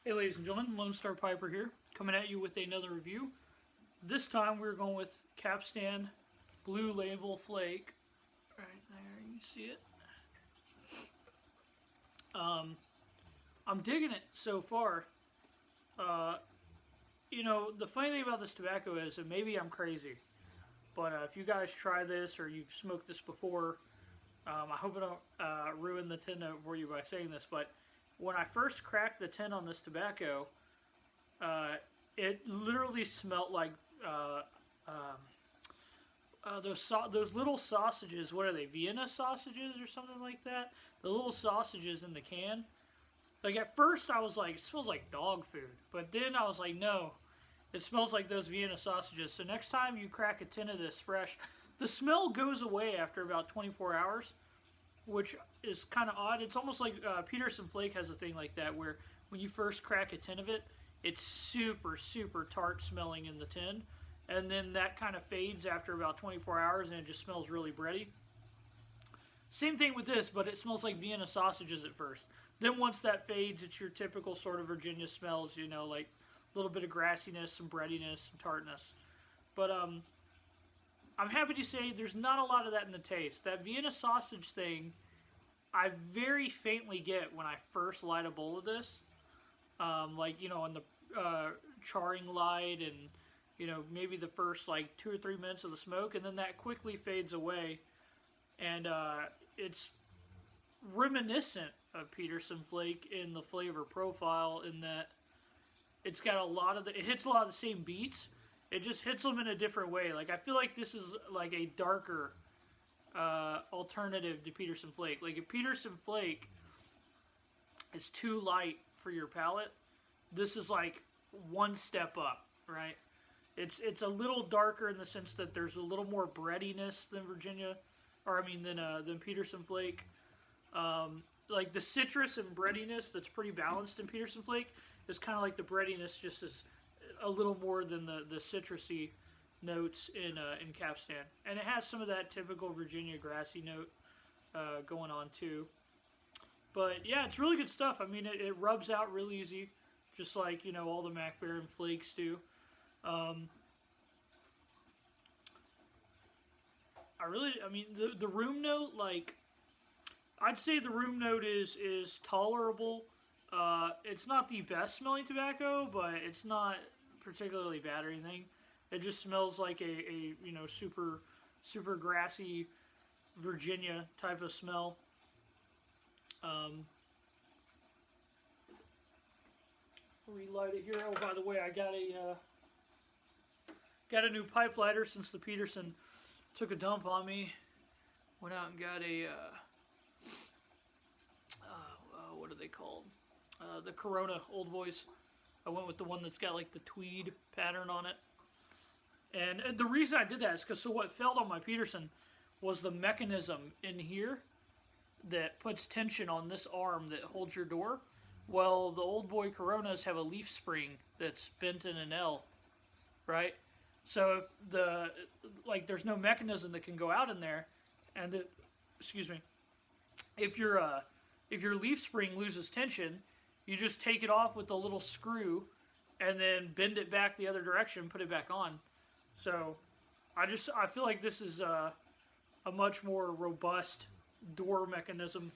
Hey ladies and gentlemen, Lone Star Piper here, coming at you with another review. This time we're going with Capstan Blue Label Flake. Right there, you can see it. I'm digging it so far. You know, the funny thing about this tobacco is, and maybe I'm crazy, but if you guys try this or you've smoked this before, I hope I don't ruin the tin note for you by saying this, but when I first cracked the tin on this tobacco, it literally smelled like those little sausages. What are they? Vienna sausages or something like that? The little sausages in the can. Like at first I was like, it smells like dog food, but then I was like, no, it smells like those Vienna sausages. So next time you crack a tin of this fresh, the smell goes away after about 24 hours, which is kind of odd. It's almost like Peterson Flake has a thing like that, where when you first crack a tin of it, it's super, super tart smelling in the tin, and then that kind of fades after about 24 hours, and it just smells really bready. Same thing with this, but it smells like Vienna sausages at first. Then once that fades, it's your typical sort of Virginia smells, you know, like a little bit of grassiness, some breadiness, some tartness. But I'm happy to say there's not a lot of that in the taste. That Vienna sausage thing, I very faintly get when I first light a bowl of this. Like, you know, in the charring light and, you know, maybe the first like 2 or 3 minutes of the smoke, and then that quickly fades away. And it's reminiscent of Peterson Flake in the flavor profile, in that it's got a lot of it hits a lot of the same beats. It just hits them in a different way. Like, I feel like this is like a darker alternative to Peterson Flake. Like, if Peterson Flake is too light for your palate, this is like one step up, right? It's a little darker in the sense that there's a little more breadiness than Virginia, or I mean than Peterson Flake. Like the citrus and breadiness that's pretty balanced in Peterson Flake is kind of like the breadiness just is a little more than the citrusy notes in Capstan, and it has some of that typical Virginia grassy note going on too. But yeah, it's really good stuff. I mean, it rubs out real easy, just like, you know, all the Mac Baren flakes do. I mean, the room note, like, I'd say the room note is tolerable. It's not the best smelling tobacco, but it's not particularly bad or anything. It just smells like a you know, super grassy Virginia type of smell. Relight it here. Oh, by the way, I got a new pipe lighter since the Peterson took a dump on me. Went out and got a what are they called? The Corona Old Boys. I went with the one that's got like the tweed pattern on it. And the reason I did that is because, so what failed on my Peterson was the mechanism in here that puts tension on this arm that holds your door. Well, the Old Boy Coronas have a leaf spring that's bent in an L, right? So if there's no mechanism that can go out in there, and excuse me, if your leaf spring loses tension, you just take it off with a little screw, and then bend it back the other direction, put it back on. So I feel like this is a much more robust door mechanism.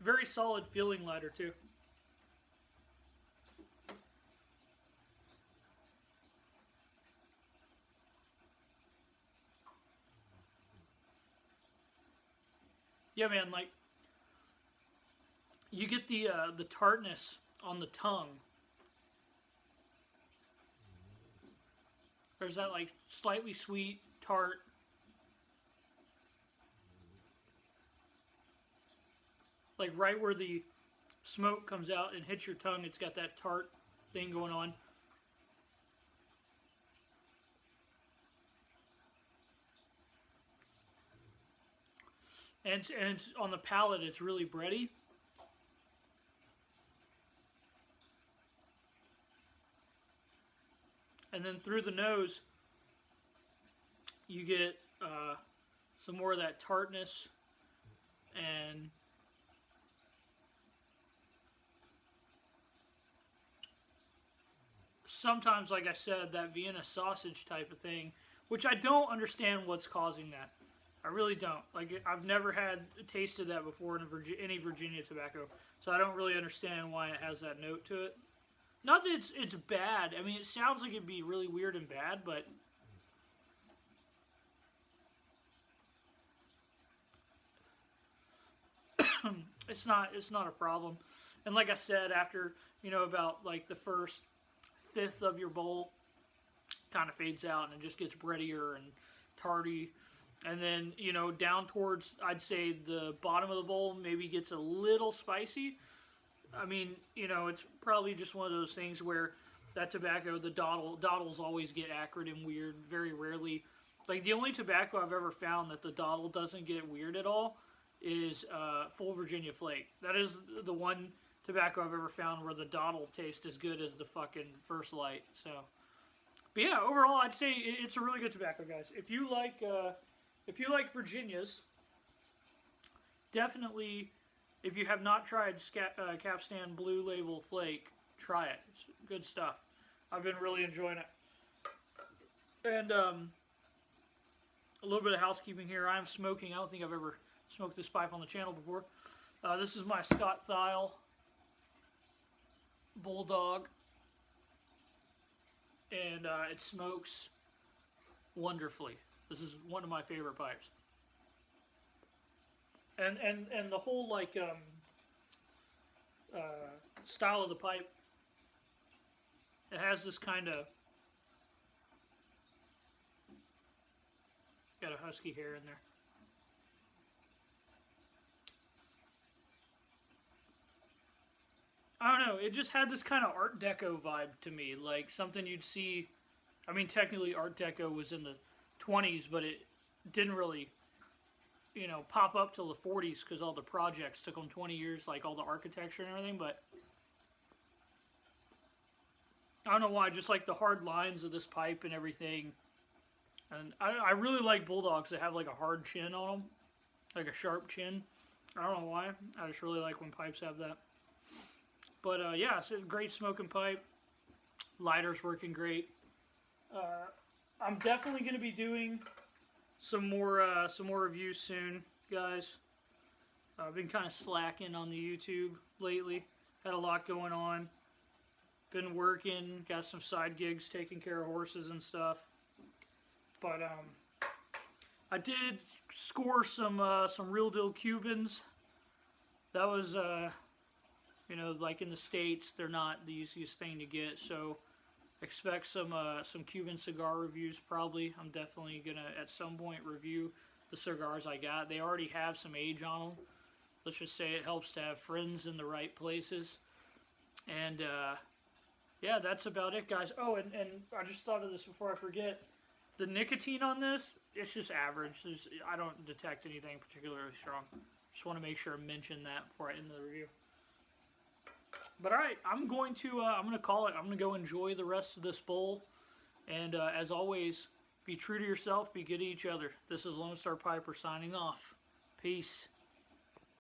Very solid feeling lighter too. Yeah, man, like, you get the tartness on the tongue. There's that like slightly sweet tart. Like right where the smoke comes out and hits your tongue, it's got that tart thing going on. And it's on the palate, it's really bready. And then through the nose, you get some more of that tartness, and sometimes, like I said, that Vienna sausage type of thing, which I don't understand what's causing that. I really don't. Like, I've never tasted that before in any Virginia tobacco, so I don't really understand why it has that note to it. Not that it's bad. I mean, it sounds like it'd be really weird and bad, but it's not a problem. And like I said, after, you know, about like the first fifth of your bowl, kind of fades out and it just gets breadier and tarty. And then, you know, down towards, I'd say the bottom of the bowl maybe gets a little spicy. I mean, you know, it's probably just one of those things where that tobacco, the dottles always get acrid and weird, very rarely. Like, the only tobacco I've ever found that the dottle doesn't get weird at all is Full Virginia Flake. That is the one tobacco I've ever found where the dottle tastes as good as the fucking First Light. So, but yeah, overall, I'd say it's a really good tobacco, guys. If you like Virginias, definitely, if you have not tried Capstan Blue Label Flake, try it. It's good stuff. I've been really enjoying it. And a little bit of housekeeping here. I'm smoking. I don't think I've ever smoked this pipe on the channel before. This is my Scott Thiel Bulldog. And it smokes wonderfully. This is one of my favorite pipes. And the whole, like, style of the pipe, it has this kind of, got a husky hair in there. I don't know, it just had this kind of Art Deco vibe to me, like something you'd see. I mean, technically Art Deco was in the 20s, but it didn't really, you know, pop up till the 40s because all the projects took them 20 years, like all the architecture and everything. But I don't know why, just like the hard lines of this pipe and everything. And I really like Bulldogs that have like a hard chin on them, like a sharp chin. I don't know why, I just really like when pipes have that. But yeah, it's a great smoking pipe. Lighter's working great. I'm definitely going to be doing some more reviews soon, guys. I've been kind of slacking on the YouTube lately. Had a lot going on. Been working, got some side gigs, taking care of horses and stuff. But I did score some real deal Cubans. That was you know, like in the States, they're not the easiest thing to get, so expect some Cuban cigar reviews probably. I'm definitely going to, at some point, review the cigars I got. They already have some age on them. Let's just say it helps to have friends in the right places. And, yeah, that's about it, guys. Oh, and I just thought of this before I forget. The nicotine on this, it's just average. I don't detect anything particularly strong. Just want to make sure I mention that before I end the review. But alright, I'm going to call it. I'm going to go enjoy the rest of this bowl. And as always, be true to yourself, be good to each other. This is Lone Star Piper signing off. Peace.